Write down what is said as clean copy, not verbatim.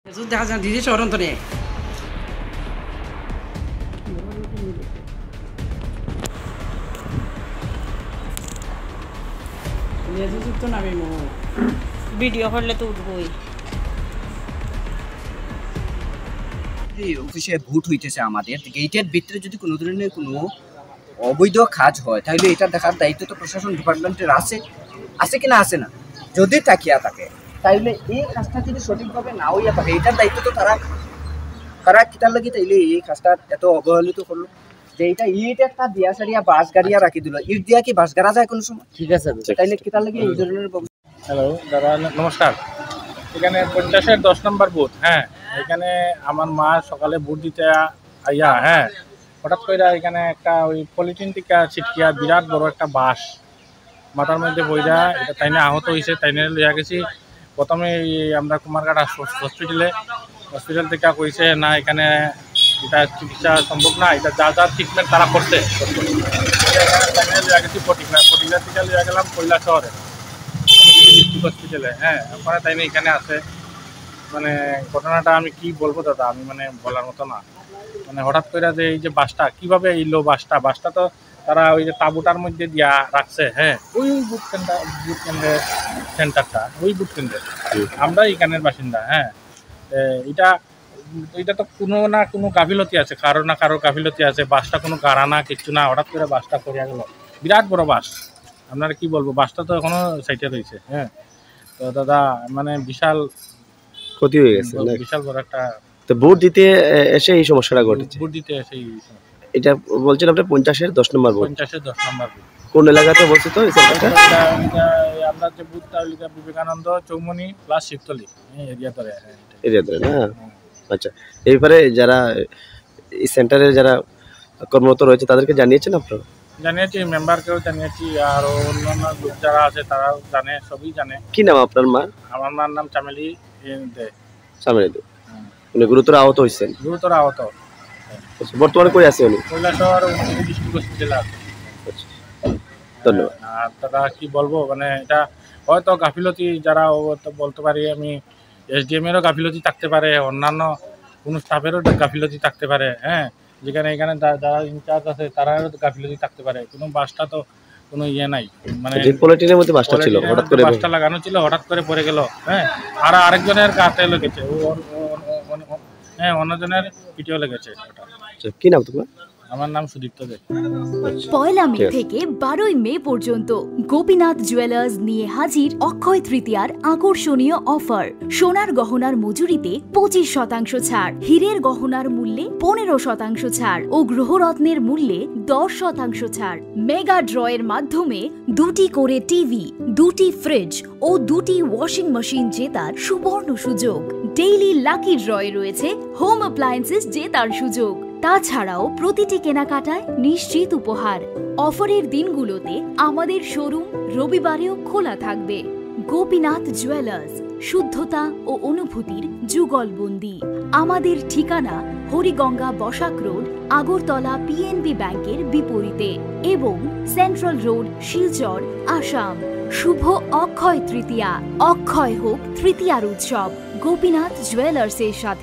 দেখা যায় দিদি সরন্তরে যুক্ত নামে ভিডিও করলে তো উঠবই। অফিসে ভোট হইতেছে আমাদের গেটের ভিতরে যদি কোনো ধরনের কোনো অবৈধ কাজ হয় তাহলে এটা দেখার দায়িত্ব তো প্রশাসন ডিপার্টমেন্টের আছে কি না আছে না, যদি তাকিয়া থাকে তাইলে এই কাজটা যদি সঠিকভাবে না হইয়া থাকে এটার দায়িত্ব তো তারা কিতার লাগি তাইলে এই কাজটা এত অবহেলিত করলো যে এটা ইট একটা দিয়া সারিয়া বাস গাড়িয়া রাখি দিল। ইট দিয়া কি বাস গাড়া যায় কোনো সময়? ঠিক আছে, তাইলে কিতার লাগি এই ধরনের। হ্যালো দাদা, নমস্কার। এখানে 50-এর 10 নম্বর বুথ। হ্যাঁ, এখানে আমার মা সকালে ভোট দিতে আইয়া হঠাৎ করে এখানে একটা ওই পলিথিন টিকা ছিটকিয়া বিরাট বড় একটা বাস মাথার মধ্যে বইরা এটা তাইনে আহত হয়েছে। তাইনে লইয়া গেছি প্রথমে আমরা কুমারঘাট হসপিটাল থেকে কইছে না এখানে এটা চিকিৎসা সম্ভব না, এটা যা ট্রিটমেন্ট তারা করছে তাইনে লইয়া গেছি ফটিকরা থেকে লইয়া গেলাম কৈলাসহরে ডিস্ট্রিক্ট হসপিটালে। ওখানে তাইনে এখানে আছে। মানে ঘটনাটা আমি কি বলবো দাদা, আমি মানে বলার মতো না। মানে হঠাৎ করে যে এই যে বাসটা কিভাবে এলো, বাসটা তো তারা ওই যে তাঁবুটার মধ্যে দিয়া রাখছে। ওই বুথ কেন্দ্রের সেন্টারটা, ওই বুথ কেন্দ্রের আমরা এখানের বাসিন্দা। এটা তো কোনো না কোনো গাফিলতি আছে, কারো না কারো গাফিলতি আছে। বাসটা কোনো গাড়া না, কিচ্ছু না, হঠাৎ করে বাসটা করিয়া গেল। বিরাট বড় বাস, আপনারা কি বলবো, বাসটা তো এখনো সাইটে রয়েছে। তো দাদা মানে বিশাল ক্ষতি হয়ে গেছে, বিশাল বড় একটা। তো ভোট দিতে এসে এই সমস্যাটা ঘটেছে। ভোট দিতে এসে এটা বলছেন আপনি 50-এর 10 নম্বর ভোট। 50-এর 10 নম্বর ভোট কোন এলাকাতে অবস্থিত এই সেন্টারটা? আমরা যে বুথটা বিবেকানন্দ চৌমনি প্লাস শিবতলি এরিয়া ধরে না। আচ্ছা, এইবারে যারা এই সেন্টারে যারা কর্মরত রয়েছে তাদেরকে জানিয়েছেন আপনারা? জানিয়েছি, মেম্বারকেও জানিয়েছি, আর অন্যান্য গ্রুপ যারা আছে তারাও জানে, সবই জানে। কি নাম আপনার মা? আমার মার নাম চামেলি দে। উনি গুরুতর আহত হয়েছেন? গুরুতর আহত। বর্তমানে কই আছে উনি? কৈলাসহর ডিস্ট্রিক্ট হসপিটালে আছে। ধন্যবাদ। আর দাদা কি বলবো, মানে এটা হয়তো গাফিলতি যারা বলতে পারি আমি, এসডিএম এরও গাফিলতি থাকতে পারে, অন্যান্য কোনো স্টাফেরও গাফিলতি থাকতে পারে। যেখানে এখানে যারা ইনচার্জ আছে তারাও গাফিলতি থাকতে পারে। কোনো বাসটা তো কোনো ইয়ে নাই, মানে পলিটিনের মধ্যে বাসটা ছিল, হঠাৎ করে বাসটা লাগানো ছিল, হঠাৎ করে পড়ে গেল। আর আরেকজনের গাতে লেগেছে, অন্যজনের পিঠেও লেগেছে। কি নাম তোমার? আমার নাম সুদীপ্ত দে। 1 মে থেকে 12 মে পর্যন্ত গোপীনাথ জুয়েলার্স নিয়ে হাজির অক্ষয় তৃতীয়ার আকর্ষণীয় অফার। সোনার গহনার মজুরিতে 25% ছাড়, হীরের গহনার মূল্যে 15% ছাড় ও গ্রহরত্নের মূল্যে 10% ছাড়। মেগা ড্রয়ের মাধ্যমে 2টি করে টিভি, 2টি ফ্রিজ ও 2টি ওয়াশিং মেশিন জেতার সুবর্ণ সুযোগ। ডেইলি লাকি ড্রয়ে রয়েছে হোম অ্যাপ্লায়েন্সেস জেতার সুযোগ। তাছাড়াও প্রতিটি কেনাকাটায় নিশ্চিত উপহার। অফারের দিনগুলোতে আমাদের শোরুম রবিবারেও খোলা থাকবে। গোপীনাথ জুয়েলার্স, শুদ্ধতা ও অনুভূতির যুগলবন্দি। আমাদের ঠিকানা হরিগঙ্গা বসাক রোড, আগরতলা পিএনবি ব্যাংকের বিপরীতে এবং সেন্ট্রাল রোড, শিলচর, আসাম। শুভ অক্ষয় তৃতীয়া। অক্ষয় হোক তৃতীয়ার উৎসব গোপীনাথ জুয়েলার্সের সাথে।